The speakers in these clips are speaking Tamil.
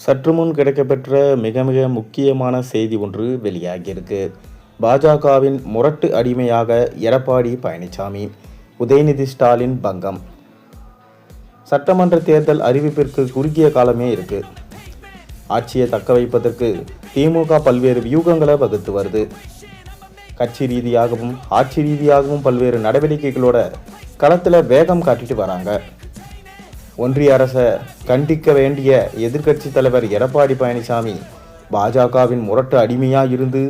சற்று முன் கிடைக்கப்பெற்ற மிக மிக முக்கியமான செய்தி ஒன்று வெளியாகியிருக்கு. பாஜகவின் முரட்டு அடிமையாக எடப்பாடி பழனிசாமி, உதயநிதி ஸ்டாலின் பங்கம். சட்டமன்ற தேர்தல் அறிவிப்பிற்கு குறுகிய காலமே இருக்கு. ஆட்சியை தக்க வைப்பதற்கு திமுக பல்வேறு வியூகங்களை வகுத்து வருது. கட்சி ரீதியாகவும் ஆட்சி ரீதியாகவும் பல்வேறு நடவடிக்கைகளோட களத்தில் வேகம் காட்டிட்டு வராங்க. ஒன்றிய அரசை கண்டிக்க வேண்டிய எதிர்க்கட்சி தலைவர் எடப்பாடி பழனிசாமி பாஜகவின் முரட்டு அடிமையாக இருந்து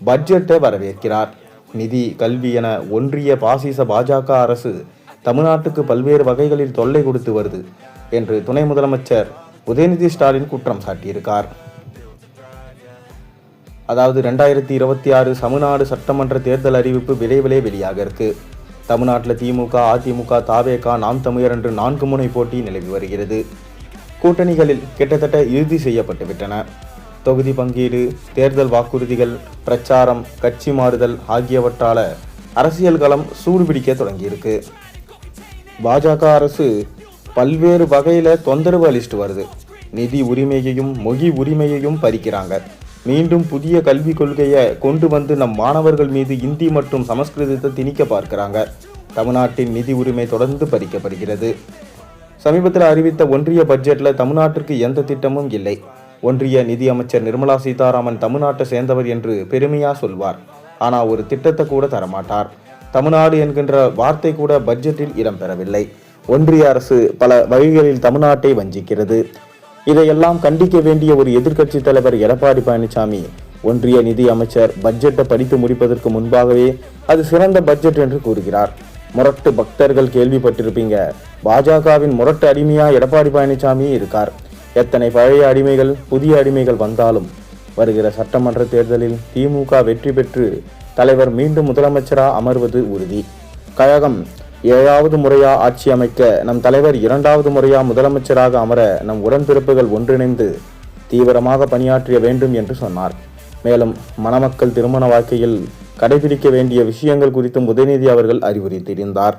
பட்ஜெட்டை வரவேற்கிறார். நிதி, கல்வி என ஒன்றிய பாசிச பாஜக அரசு தமிழ்நாட்டுக்கு பல்வேறு வகைகளில் தொல்லை கொடுத்து வருது என்று துணை முதலமைச்சர் உதயநிதி ஸ்டாலின் குற்றம் சாட்டியிருக்கார். அதாவது 2026 தமிழ்நாடு சட்டமன்ற தேர்தல் அறிவிப்பு விரைவிலே வெளியாக இருக்கு. தமிழ்நாட்டில் திமுக, அதிமுக, தாவேகா, நாம் தமிழர் என்று 4 முனை போட்டி நிலவி வருகிறது. கூட்டணிகளில் கிட்டத்தட்ட இறுதி செய்யப்பட்டுவிட்டன. தொகுதி பங்கீடு, தேர்தல் வாக்குறுதிகள், பிரச்சாரம், கட்சி மாறுதல் ஆகியவற்றால அரசியல் களம் சூடுபிடிக்க தொடங்கியிருக்கு. பாஜக அரசு பல்வேறு வகையில் தொந்தரவு அளிச்சுட்டு வருது. நிதி உரிமையையும் மொழி உரிமையையும் பறிக்கிறாங்க. மீண்டும் புதிய கல்விக் கொள்கையை கொண்டு வந்து நம் மாணவர்கள் மீது இந்தி மற்றும் சமஸ்கிருதத்தை திணிக்க பார்க்கிறாங்க. தமிழ்நாட்டின் நிதி உரிமை தொடர்ந்து பறிக்கப்படுகிறது. சமீபத்தில் அறிவித்த ஒன்றிய பட்ஜெட்டில் தமிழ்நாட்டிற்கு எந்த திட்டமும் இல்லை. ஒன்றிய நிதி அமைச்சர் நிர்மலா சீதாராமன் தமிழ்நாட்டை சேர்ந்தவர் என்று பெருமையா சொல்வார். ஆனால் ஒரு திட்டத்தை கூட தரமாட்டார். தமிழ்நாடு என்கின்ற வார்த்தை கூட பட்ஜெட்டில் இடம்பெறவில்லை. ஒன்றிய அரசு பல வழிகளில் தமிழ்நாட்டை வஞ்சிக்கிறது. இதையெல்லாம் கண்டிக்க வேண்டிய ஒரு எதிர்க்கட்சி தலைவர் எடப்பாடி பழனிசாமி ஒன்றிய நிதி அமைச்சர் பட்ஜெட்டை படித்து முடிப்பதற்கு முன்பாகவே அது சிறந்த பட்ஜெட் என்று கூறுகிறார். முரட்டு பக்தர்கள் கேள்விப்பட்டிருப்பீங்க. பாஜகவின் முரட்டு அடிமையா எடப்பாடி பழனிசாமி இருக்கார். எத்தனை பழைய அடிமைகள், புதிய அடிமைகள் வந்தாலும் வருகிற சட்டமன்ற தேர்தலில் திமுக வெற்றி பெற்று தலைவர் மீண்டும் முதலமைச்சராக அமர்வது உறுதி. கழகம் 7வது முறையா ஆட்சி அமைக்க, நம் தலைவர் 2வது முறையா முதலமைச்சராக அமர நம் உடன்பிறப்புகள் ஒன்றிணைந்து தீவிரமாக பணியாற்ற வேண்டும் என்று சொன்னார். மேலும் மணமக்கள் திருமண வாழ்க்கையில் கடைபிடிக்க வேண்டிய விஷயங்கள் குறித்தும் உதயநிதி அவர்கள் அறிவுறுத்தியிருந்தார்.